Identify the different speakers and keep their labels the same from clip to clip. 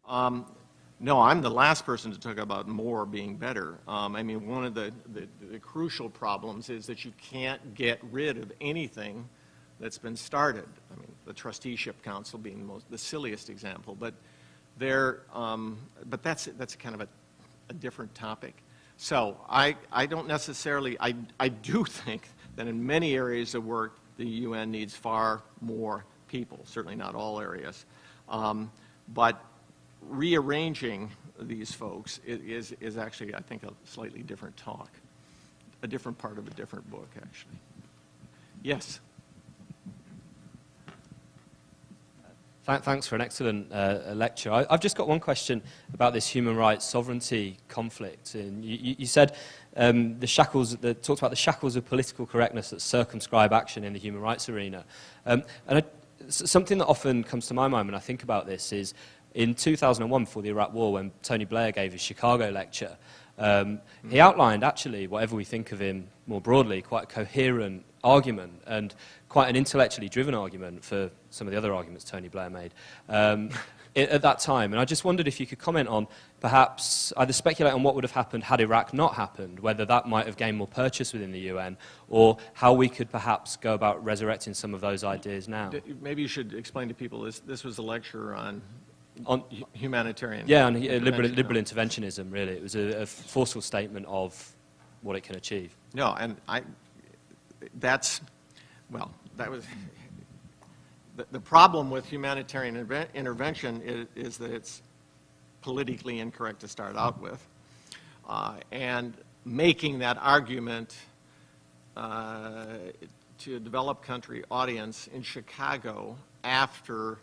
Speaker 1: No, I'm the last person to talk about more being better. I mean, one of the crucial problems is that you can't get rid of anything that's been started. I mean, the trusteeship council being the silliest example, but that's kind of a different topic. So I don't necessarily, I do think that in many areas of work, the UN needs far more people, certainly not all areas. But rearranging these folks is actually, I think, a slightly different talk, a different part of a different book, actually. Yes?
Speaker 2: Thanks for an excellent lecture. I've just got one question about this human rights sovereignty conflict. And you said the shackles, talked about the shackles of political correctness that circumscribe action in the human rights arena. Something that often comes to my mind when I think about this is in 2001, before the Iraq War, when Tony Blair gave his Chicago lecture, he outlined, actually, whatever we think of him more broadly, quite a coherent argument and quite an intellectually driven argument for some of the other arguments Tony Blair made at that time. And I just wondered if you could comment on, perhaps, either speculate on what would have happened had Iraq not happened, whether that might have gained more purchase within the UN, or how we could perhaps go about resurrecting some of those ideas now.
Speaker 1: Maybe you should explain to people, this was a lecture on humanitarian.
Speaker 2: Yeah, on liberal interventionism, really. It was a forceful statement of what it can achieve.
Speaker 1: No, and that was the problem with humanitarian intervention is that it's politically incorrect to start out with, and making that argument to a developed country audience in Chicago after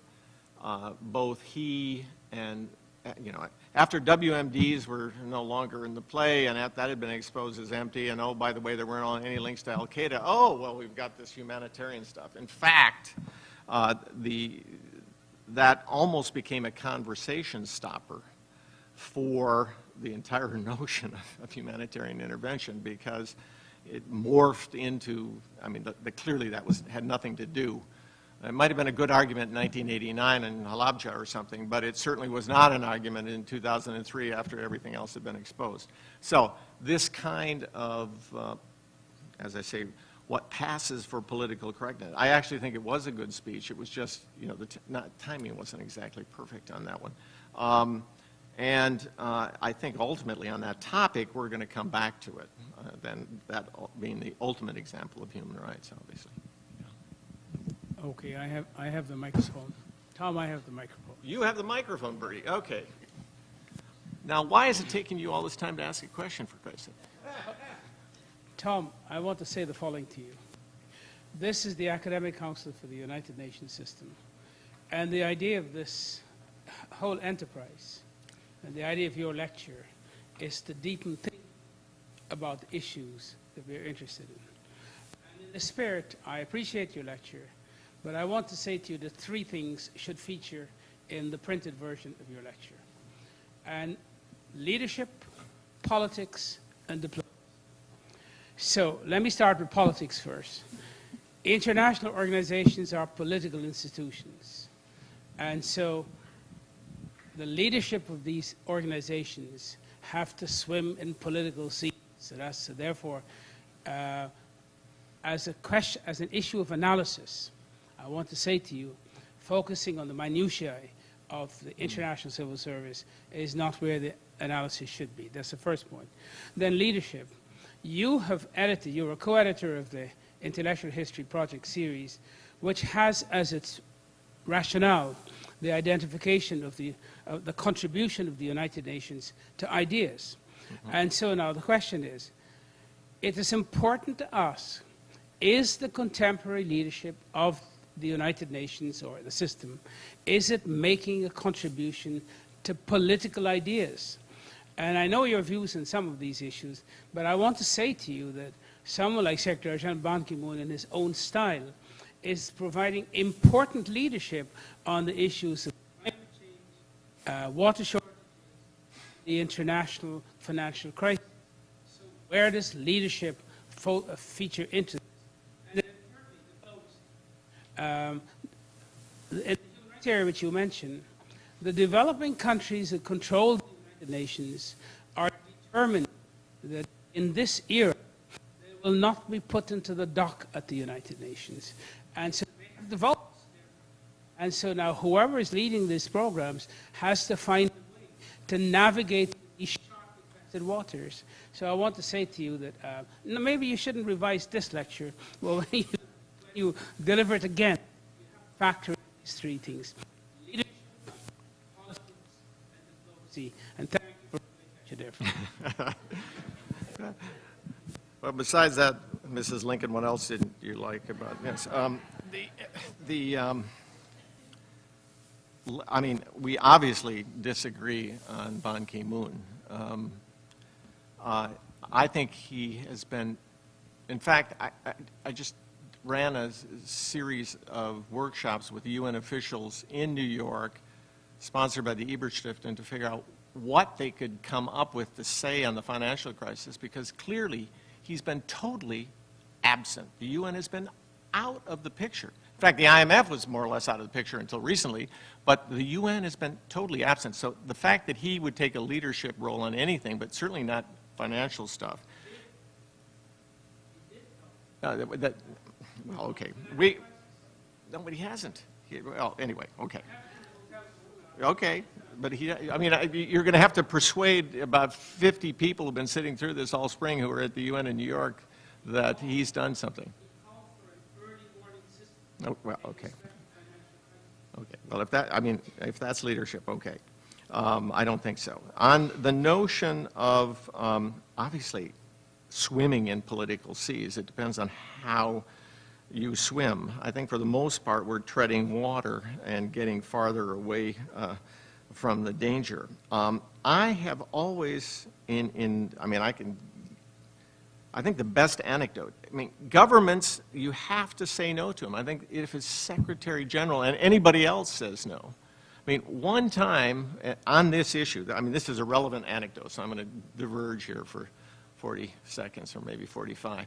Speaker 1: both he and, after WMDs were no longer in the play and that had been exposed as empty, and oh, by the way, there weren't any links to Al-Qaeda. Oh, well, we've got this humanitarian stuff. In fact, that almost became a conversation stopper for the entire notion of humanitarian intervention, because it morphed into, clearly that had nothing to do. It might have been a good argument in 1989 in Halabja or something, but it certainly was not an argument in 2003 after everything else had been exposed. So this kind of, as I say, what passes for political correctness. I actually think it was a good speech. It was just, the timing wasn't exactly perfect on that one. I think ultimately on that topic, we're going to come back to it, then that being the ultimate example of human rights, obviously.
Speaker 3: Okay, I have the microphone. Tom, I have the microphone.
Speaker 1: You have the microphone, Bertie. Okay. Now, why is it taking you all this time to ask a question, for Christ's sake?
Speaker 3: Tom, I want to say the following to you. This is the Academic Council for the United Nations System. And the idea of this whole enterprise, and the idea of your lecture, is to deepen thinking about the issues that we're interested in. And in the spirit, I appreciate your lecture, but I want to say to you that 3 things should feature in the printed version of your lecture. And leadership, politics, and diplomacy. So let me start with politics first. International organizations are political institutions. And so the leadership of these organizations have to swim in political seas. So therefore, as an issue of analysis, I want to say to you, focusing on the minutiae of the international civil service is not where the analysis should be. That's the first point. Then leadership. You have edited, you're a co-editor of the Intellectual History Project series, which has as its rationale the identification of the contribution of the United Nations to ideas. And so now the question is, it is important to ask, is the contemporary leadership of the United Nations or the system, is it making a contribution to political ideas? And I know your views on some of these issues, but I want to say to you that someone like Secretary General Ban Ki-moon in his own style is providing important leadership on the issues of climate change, water shortage, the international financial crisis. So where does leadership feature into this? And then thirdly, the human rights area which you mentioned, The developing countries that control the United Nations are determined that in this era, they will not be put into the dock at the United Nations. And so they have the votes. And so now whoever is leading these programs has to find a way to navigate these sharp infested waters. So I want to say to you that maybe you shouldn't revise this lecture. Well, when you deliver it again, you have to factor in these three things: leadership, politics, and diplomacy. And thank you for the lecture there.
Speaker 1: Well, besides that, Mrs. Lincoln, what else did you like about this? I mean, we obviously disagree on Ban Ki-moon. I think he has been, in fact, I just ran a series of workshops with UN officials in New York, sponsored by the Ebert Stiftung, to figure out what they could come up with to say on the financial crisis, because clearly he's been totally absent. The UN has been out of the picture. In fact, the IMF was more or less out of the picture until recently, but the UN has been totally absent. So the fact that he would take a leadership role on anything, but certainly not financial stuff. Well, okay. No, but he hasn't. Well, anyway, okay. Okay, but I mean, you're going to have to persuade about 50 people who've been sitting through this all spring who are at the UN in New York that he's done something. Oh, well, okay. Okay. Well, if that's leadership, okay. I don't think so. On the notion of, obviously, swimming in political seas, it depends on how you swim. I think for the most part, we're treading water and getting farther away from the danger. I have always, I think the best anecdote, governments, you have to say no to them. I think if it's Secretary General and anybody else says no. One time on this issue, this is a relevant anecdote, so I'm going to diverge here for 40 seconds or maybe 45.